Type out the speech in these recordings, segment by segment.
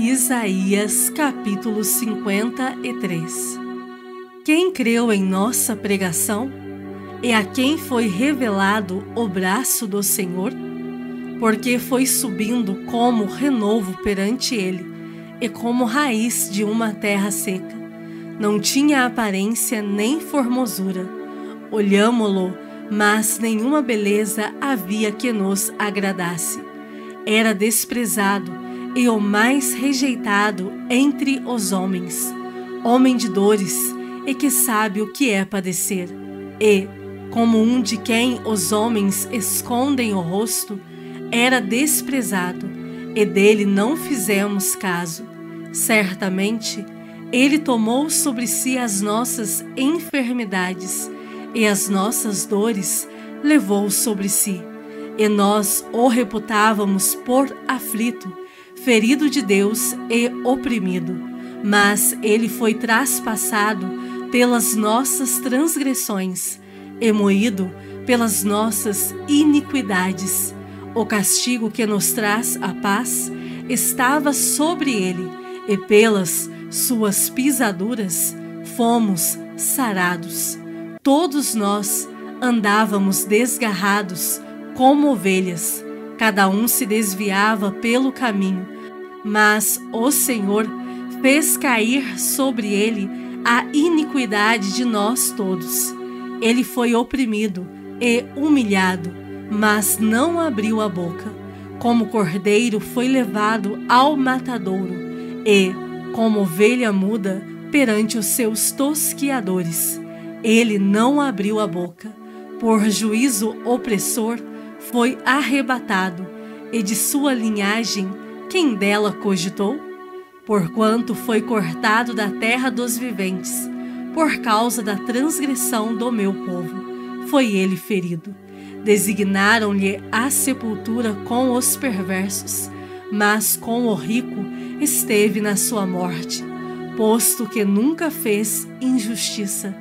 Isaías capítulo 53. Quem creu em nossa pregação? E a quem foi revelado o braço do Senhor? Porque foi subindo como renovo perante ele, e como raiz de uma terra seca. Não tinha aparência nem formosura. Olhámo-lo, mas nenhuma beleza havia que nos agradasse. Era desprezado e o mais rejeitado entre os homens, homem de dores, e que sabe o que é padecer. E, como um de quem os homens escondem o rosto, era desprezado, e dele não fizemos caso. Certamente, ele tomou sobre si as nossas enfermidades, e as nossas dores levou sobre si. E nós o reputávamos por aflito, ferido de Deus e oprimido. Mas ele foi traspassado pelas nossas transgressões e moído pelas nossas iniquidades. O castigo que nos traz a paz estava sobre ele, e pelas suas pisaduras fomos sarados. Todos nós andávamos desgarrados como ovelhas, cada um se desviava pelo caminho, mas o Senhor fez cair sobre ele a iniquidade de nós todos. Ele foi oprimido e humilhado, mas não abriu a boca. Como cordeiro foi levado ao matadouro, e, como ovelha muda perante os seus tosquiadores, ele não abriu a boca. Por juízo opressor foi arrebatado, e de sua linhagem quem dela cogitou? Porquanto foi cortado da terra dos viventes, por causa da transgressão do meu povo, foi ele ferido. Designaram-lhe a sepultura com os perversos, mas com o rico esteve na sua morte, posto que nunca fez injustiça,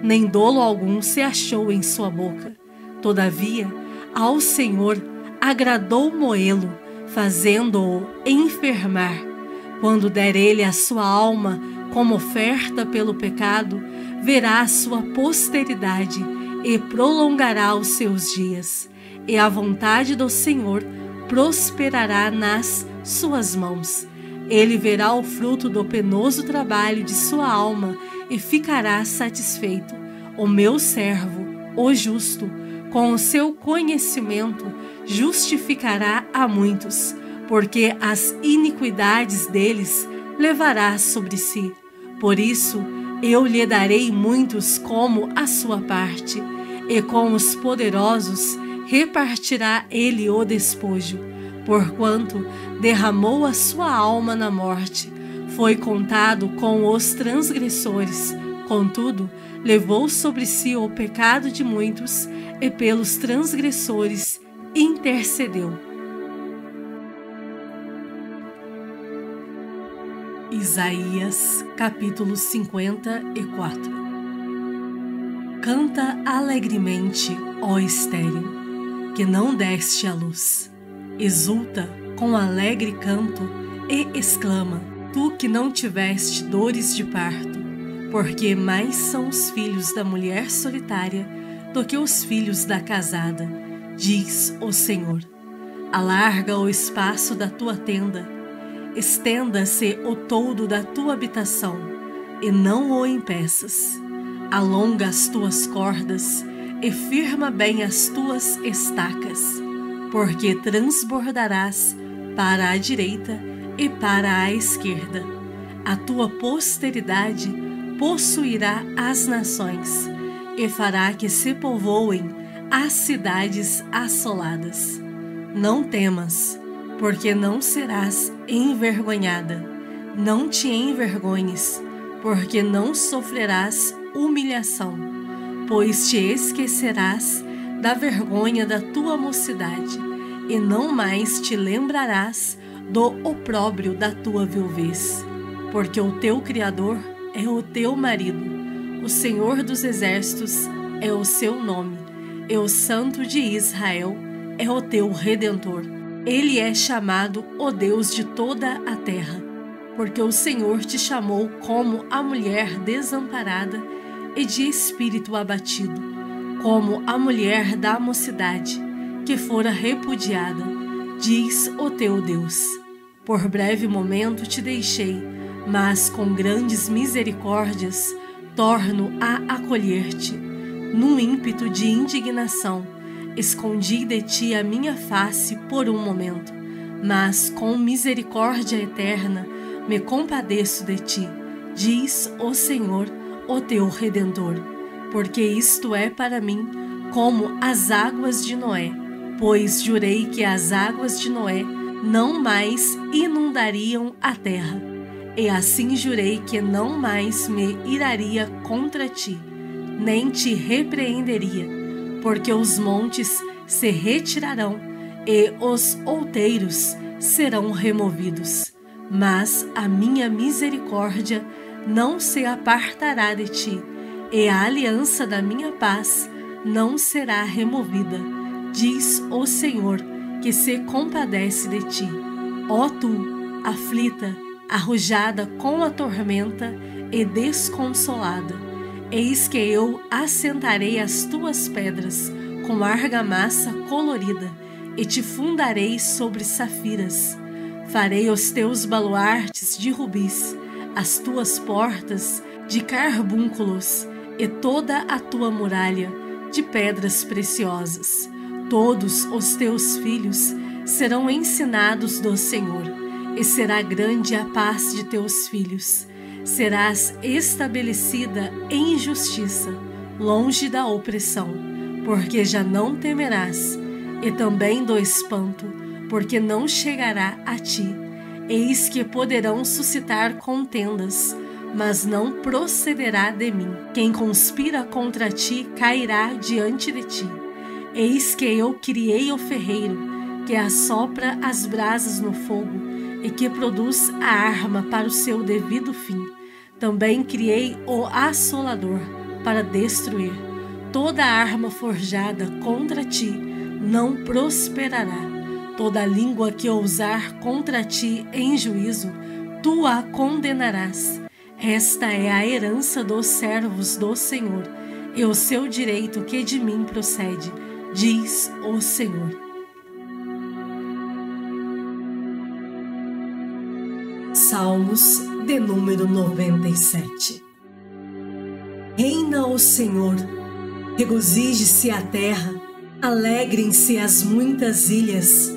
nem dolo algum se achou em sua boca. Todavia, ao Senhor agradou moê-lo, fazendo-o enfermar. Quando der ele a sua alma como oferta pelo pecado, verá a sua posteridade e prolongará os seus dias. E a vontade do Senhor prosperará nas suas mãos. Ele verá o fruto do penoso trabalho de sua alma e ficará satisfeito. O meu servo, o justo, com o seu conhecimento, justificará a muitos, porque as iniquidades deles levará sobre si. Por isso, eu lhe darei muitos como a sua parte, e com os poderosos repartirá ele o despojo, porquanto derramou a sua alma na morte, foi contado com os transgressores, contudo, levou sobre si o pecado de muitos, e pelos transgressores intercedeu. Isaías capítulo 54. Canta alegremente, ó estéril, que não deste à luz. Exulta com alegre canto e exclama, tu que não tiveste dores de parto, porque mais são os filhos da mulher solitária do que os filhos da casada, diz o Senhor. Alarga o espaço da tua tenda, estenda-se o toldo da tua habitação, e não o impeças. Alonga as tuas cordas, e firma bem as tuas estacas, porque transbordarás para a direita e para a esquerda. A tua posteridade possuirá as nações, e fará que se povoem as cidades assoladas. Não temas, porque não serás envergonhada. Não te envergonhes, porque não sofrerás humilhação, pois te esquecerás da vergonha da tua mocidade, e não mais te lembrarás do opróbrio da tua viuvez, porque o teu Criador é o teu marido, o Senhor dos Exércitos é o seu nome, e o Santo de Israel é o teu Redentor. Ele é chamado o Deus de toda a terra. porque o Senhor te chamou como a mulher desamparada e de espírito abatido, como a mulher da mocidade, que fora repudiada, diz o teu Deus. Por breve momento te deixei, mas com grandes misericórdias torno a acolher-te. Num ímpeto de indignação, escondi de ti a minha face por um momento, mas com misericórdia eterna me compadeço de ti, diz o Senhor, o teu Redentor, porque isto é para mim como as águas de Noé, pois jurei que as águas de Noé não mais inundariam a terra, e assim jurei que não mais me iraria contra ti, nem te repreenderia, porque os montes se retirarão e os outeiros serão removidos, mas a minha misericórdia não se apartará de ti, e a aliança da minha paz não será removida, diz o Senhor, que se compadece de ti. Ó tu, aflita, arrojada com a tormenta e desconsolada, eis que eu assentarei as tuas pedras com argamassa colorida e te fundarei sobre safiras. Farei os teus baluartes de rubis, as tuas portas de carbúnculos e toda a tua muralha de pedras preciosas. Todos os teus filhos serão ensinados do Senhor, e será grande a paz de teus filhos. Serás estabelecida em justiça, longe da opressão, porque já não temerás, e também do espanto, porque não chegará a ti. Eis que poderão suscitar contendas, mas não procederá de mim. Quem conspira contra ti cairá diante de ti. Eis que eu criei o ferreiro, que assopra as brasas no fogo e que produz a arma para o seu devido fim. Também criei o assolador para destruir. Toda arma forjada contra ti não prosperará. Toda língua que ousar contra ti em juízo, tu a condenarás. Esta é a herança dos servos do Senhor, e o seu direito que de mim procede, diz o Senhor. Salmos de número 97. Reina o Senhor, regozije-se a terra, alegrem-se as muitas ilhas.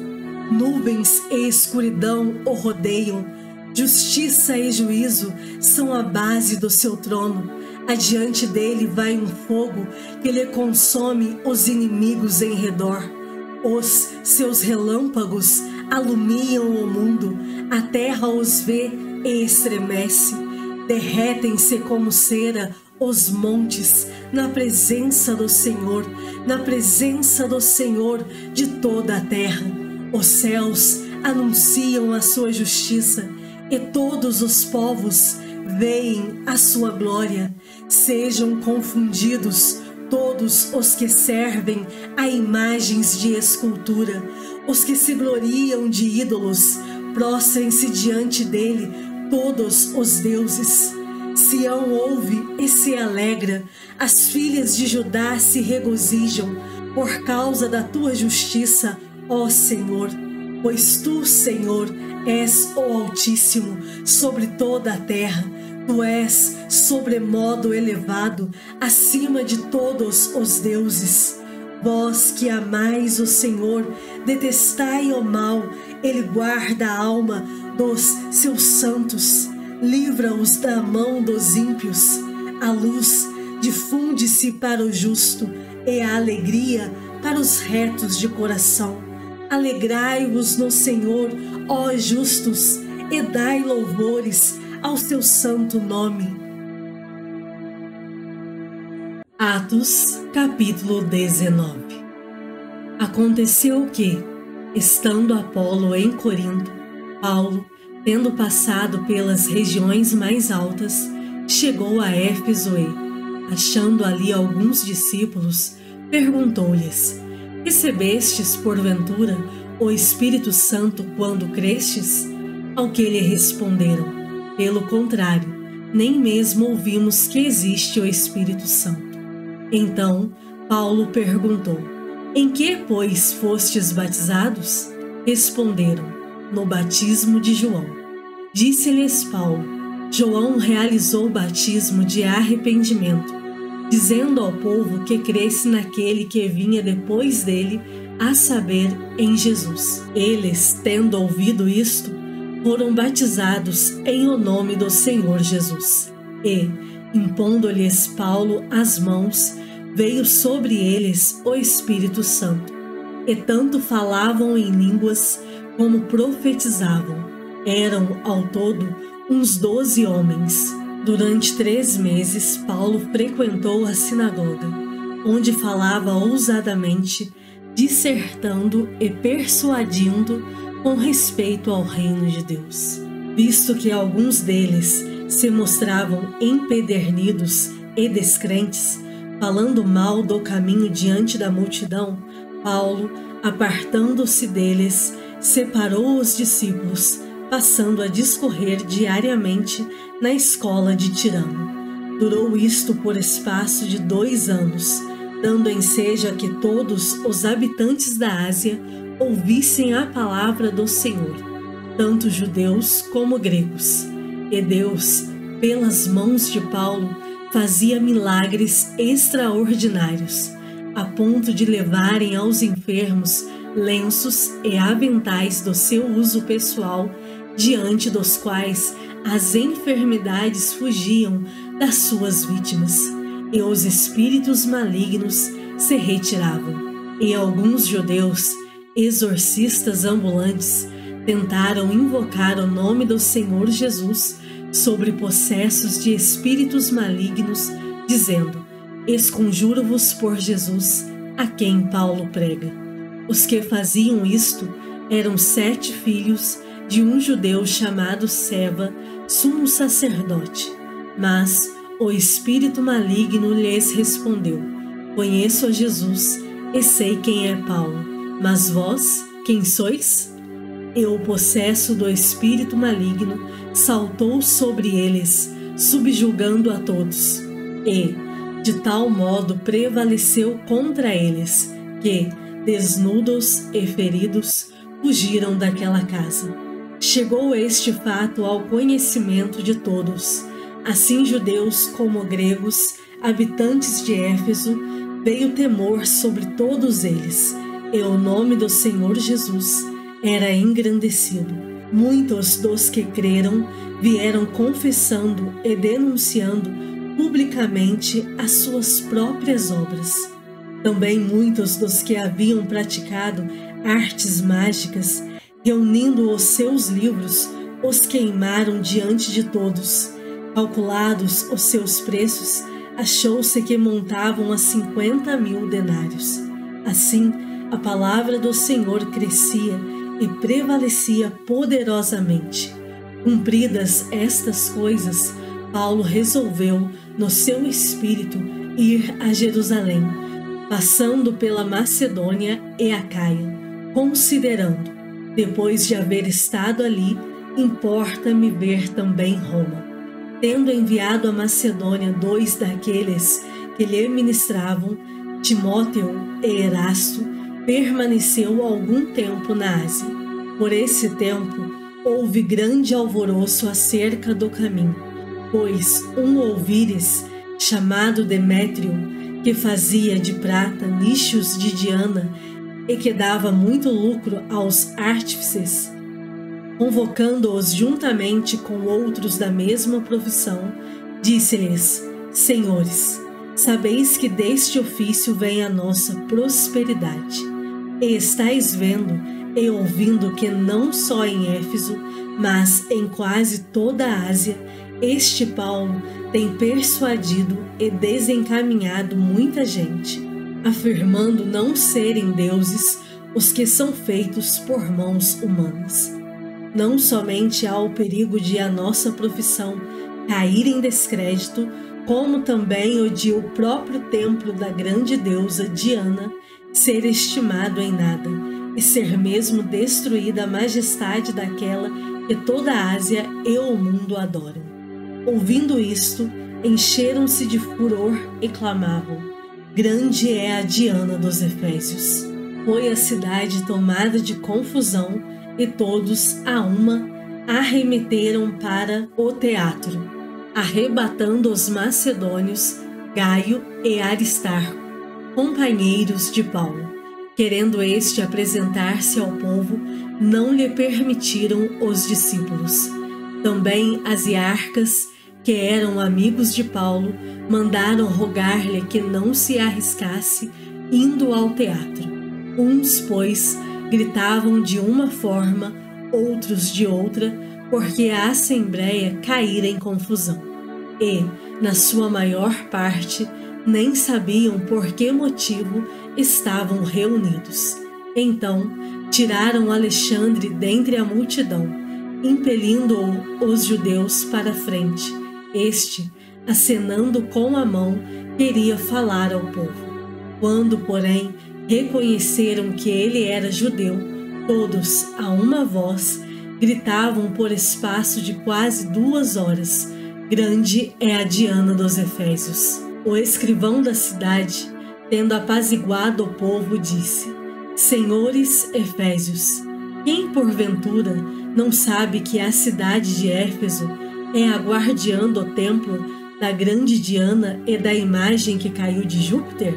Nuvens e escuridão o rodeiam, justiça e juízo são a base do seu trono. Adiante dele vai um fogo que lhe consome os inimigos em redor. Os seus relâmpagos alumiam o mundo, a terra os vê e estremece. Derretem-se como cera os montes na presença do Senhor, na presença do Senhor de toda a terra. Os céus anunciam a sua justiça e todos os povos veem a sua glória. Sejam confundidos todos os que servem a imagens de escultura, os que se gloriam de ídolos, prostrem-se diante dele todos os deuses. Sião ouve e se alegra, as filhas de Judá se regozijam por causa da tua justiça, ó Senhor, pois tu, Senhor, és o Altíssimo sobre toda a terra. Tu és sobremodo elevado acima de todos os deuses. Vós que amais o Senhor, detestai o mal, ele guarda a alma dos seus santos, livra-os da mão dos ímpios. A luz difunde-se para o justo e a alegria para os retos de coração. Alegrai-vos no Senhor, ó justos, e dai louvores ao seu santo nome. Atos, capítulo 19. Aconteceu que, estando Apolo em Corinto, Paulo, tendo passado pelas regiões mais altas, chegou a Éfeso e, achando ali alguns discípulos, perguntou-lhes: recebestes, porventura, o Espírito Santo quando crestes? Ao que lhe responderam: Pelo contrário, nem mesmo ouvimos que existe o Espírito Santo. Então, Paulo perguntou: Em que, pois, fostes batizados? Responderam: No batismo de João. Disse-lhes Paulo: João realizou o batismo de arrependimento, dizendo ao povo que cresce naquele que vinha depois dele, a saber, em Jesus. Eles, tendo ouvido isto, foram batizados em o nome do Senhor Jesus. E, impondo-lhes Paulo as mãos, veio sobre eles o Espírito Santo. E tanto falavam em línguas como profetizavam. Eram, ao todo, uns 12 homens. Durante 3 meses, Paulo frequentou a sinagoga, onde falava ousadamente, dissertando e persuadindo com respeito ao reino de Deus. Visto que alguns deles se mostravam empedernidos e descrentes, falando mal do caminho diante da multidão, Paulo, apartando-se deles, separou os discípulos, passando a discorrer diariamente na escola de Tirano. Durou isto por espaço de 2 anos, dando ensejo a que todos os habitantes da Ásia ouvissem a palavra do Senhor, tanto judeus como gregos. E Deus, pelas mãos de Paulo, fazia milagres extraordinários, a ponto de levarem aos enfermos lenços e aventais do seu uso pessoal, diante dos quais as enfermidades fugiam das suas vítimas, e os espíritos malignos se retiravam. E alguns judeus, exorcistas ambulantes, tentaram invocar o nome do Senhor Jesus sobre possessos de espíritos malignos, dizendo: Esconjuro-vos por Jesus, a quem Paulo prega. Os que faziam isto eram 7 filhos de um judeu chamado Seva, sumo sacerdote. Mas o espírito maligno lhes respondeu: Conheço a Jesus e sei quem é Paulo. Mas vós, quem sois? E o possesso do espírito maligno saltou sobre eles, subjugando a todos. E, de tal modo, prevaleceu contra eles, que, desnudos e feridos, fugiram daquela casa. Chegou este fato ao conhecimento de todos. Assim, judeus como gregos, habitantes de Éfeso, veio temor sobre todos eles, e o nome do Senhor Jesus era engrandecido. Muitos dos que creram vieram confessando e denunciando publicamente as suas próprias obras. Também muitos dos que haviam praticado artes mágicas, reunindo os seus livros, os queimaram diante de todos. Calculados os seus preços, achou-se que montavam a 50.000 denários. Assim, a palavra do Senhor crescia e prevalecia poderosamente. Cumpridas estas coisas, Paulo resolveu, no seu espírito, ir a Jerusalém, passando pela Macedônia e Acaia, considerando: depois de haver estado ali, importa-me ver também Roma. Tendo enviado à Macedônia 2 daqueles que lhe ministravam, Timóteo e Erasto, permaneceu algum tempo na Ásia. Por esse tempo, houve grande alvoroço acerca do caminho, pois um ouvires, chamado Demétrio, que fazia de prata nichos de Diana e que dava muito lucro aos artífices, convocando-os juntamente com outros da mesma profissão, disse-lhes: Senhores, sabeis que deste ofício vem a nossa prosperidade. E estáis vendo e ouvindo que não só em Éfeso, mas em quase toda a Ásia, este Paulo tem persuadido e desencaminhado muita gente, afirmando não serem deuses os que são feitos por mãos humanas. Não somente há o perigo de a nossa profissão cair em descrédito, como também o de o próprio templo da grande deusa Diana ser estimado em nada, e ser mesmo destruída a majestade daquela que toda a Ásia e o mundo adoram. Ouvindo isto, encheram-se de furor e clamavam: grande é a Diana dos Efésios. Foi a cidade tomada de confusão e todos, a uma, arremeteram para o teatro, arrebatando os macedônios Gaio e Aristarco, companheiros de Paulo. Querendo este apresentar-se ao povo, não lhe permitiram os discípulos. Também as iarcas, que eram amigos de Paulo, mandaram rogar-lhe que não se arriscasse indo ao teatro. Uns, pois, gritavam de uma forma, outros de outra, porque a assembleia caíra em confusão. E, na sua maior parte, nem sabiam por que motivo estavam reunidos. Então, tiraram Alexandre dentre a multidão, impelindo-o os judeus para a frente. Este, acenando com a mão, queria falar ao povo. Quando, porém, reconheceram que ele era judeu, todos, a uma voz, gritavam por espaço de quase 2 horas: grande é a Diana dos Efésios. O escrivão da cidade, tendo apaziguado o povo, disse: senhores Efésios, quem porventura não sabe que a cidade de Éfeso é a guardiã do templo da grande Diana e da imagem que caiu de Júpiter?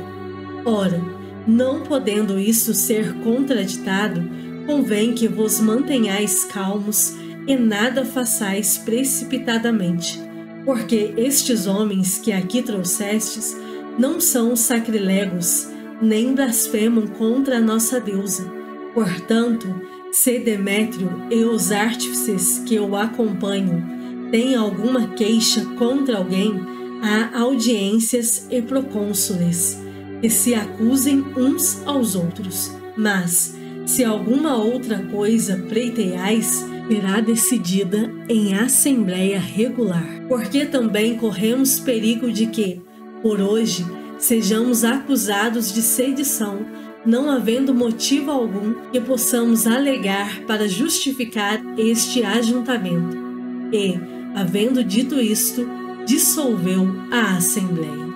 Ora, não podendo isso ser contraditado, convém que vos mantenhais calmos e nada façais precipitadamente, porque estes homens que aqui trouxestes não são sacrilegos, nem blasfemam contra a nossa deusa. Portanto, se Demétrio e os artífices que o acompanham têm alguma queixa contra alguém, há audiências e procônsules, que se acusem uns aos outros. Mas, se alguma outra coisa pleiteais, será decidida em assembleia regular. Porque também corremos perigo de que, por hoje, sejamos acusados de sedição, não havendo motivo algum que possamos alegar para justificar este ajuntamento. E, havendo dito isto, dissolveu a assembleia.